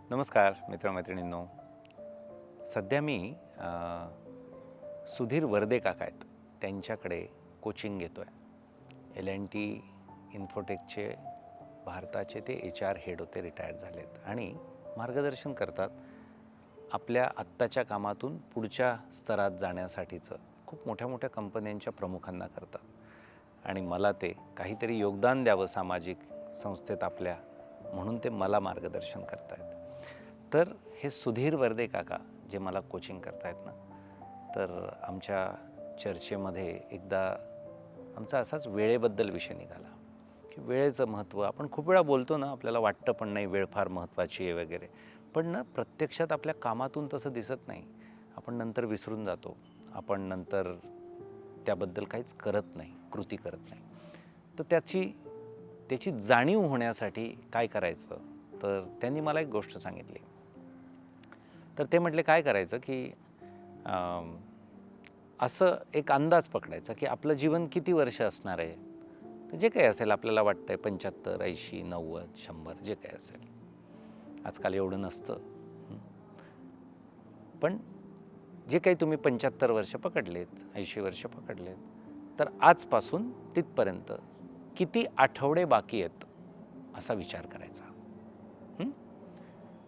नमस्कार मित्रमैत्रिणींनो. सध्या मी सुधीर वर्दे काका आहेत त्यांच्याकडे कोचिंग घेतो आहे. L&T इन्फोटेकचे भारताचे ते HR हेड होते, रिटायर झालेत आणि मार्गदर्शन करतात आपल्या आत्ताच्या कामातून पुढच्या स्तरात जाण्यासाठीचं. खूप मोठ्या मोठ्या कंपन्यांच्या प्रमुखांना करतात आणि मला ते काहीतरी योगदान द्यावं सामाजिक संस्थेत आपल्या, म्हणून ते मला मार्गदर्शन करतायत. तर हे सुधीर वर्दे काका जे मला कोचिंग करतायत ना, तर आमच्या चर्चेमध्ये एकदा आमचा असाच वेळेबद्दल विषय निघाला की वेळेचं महत्त्व. आपण खूप वेळा बोलतो ना, आपल्याला वाटतं पण नाही वेळ फार महत्त्वाची आहे वगैरे, पण ना प्रत्यक्षात आपल्या कामातून तसं दिसत नाही. आपण नंतर विसरून जातो, आपण नंतर त्याबद्दल काहीच करत नाही, कृती करत नाही. तर त्याची जाणीव होण्यासाठी काय करायचं, तर त्यांनी मला एक गोष्ट सांगितली. तर ते म्हटले काय करायचं की असं एक अंदाज पकडायचा की आपलं जीवन किती वर्ष असणार आहे. तर जे काही असेल आपल्याला वाटतंय 75, 80, 90, 100 जे काही असेल. आजकाल एवढं नसतं. पण जे काही तुम्ही 75 वर्ष पकडलेत, 80 वर्ष पकडलेत, तर आजपासून तिथपर्यंत किती आठवडे बाकी आहेत असा विचार करायचा.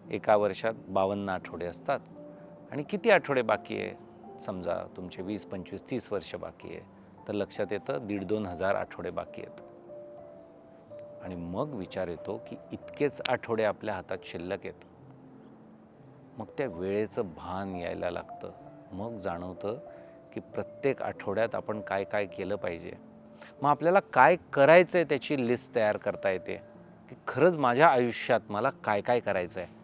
एका वर्षात 52 आठवडे असतात आणि किती आठवडे बाकी आहे. समजा तुमचे 20, 25, 30 वर्ष बाकी आहे, तर लक्षात येतं 1,500-2,000 हजार आठवडे बाकी आहेत. आणि मग विचार येतो की इतकेच आठवडे आपल्या हातात शिल्लक आहेत. मग त्या वेळेचं भान यायला लागतं. मग जाणवतं की प्रत्येक आठवड्यात आपण काय काय केलं पाहिजे. मग आपल्याला काय करायचं आहे त्याची लिस्ट तयार करता येते की खरंच माझ्या आयुष्यात मला काय काय करायचं आहे,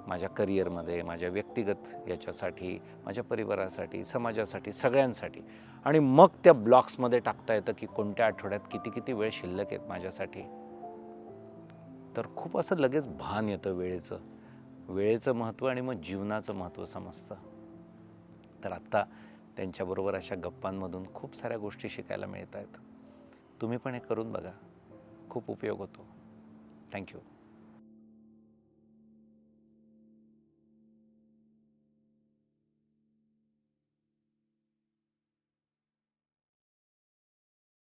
माझ्या करिअरमध्ये, माझ्या व्यक्तिगत याच्यासाठी, माझ्या परिवारासाठी, समाजासाठी, सगळ्यांसाठी. आणि मग त्या ब्लॉक्समध्ये टाकता येतं की कोणत्या आठवड्यात किती किती वेळ शिल्लक आहेत माझ्यासाठी. तर खूप असं लगेच भान येतं वेळेचं महत्त्व आणि मग जीवनाचं महत्त्व समजतं. तर आत्ता त्यांच्याबरोबर अशा गप्पांमधून खूप साऱ्या गोष्टी शिकायला मिळत आहेत. तुम्ही पण हे करून बघा, खूप उपयोग होतो. थँक्यू.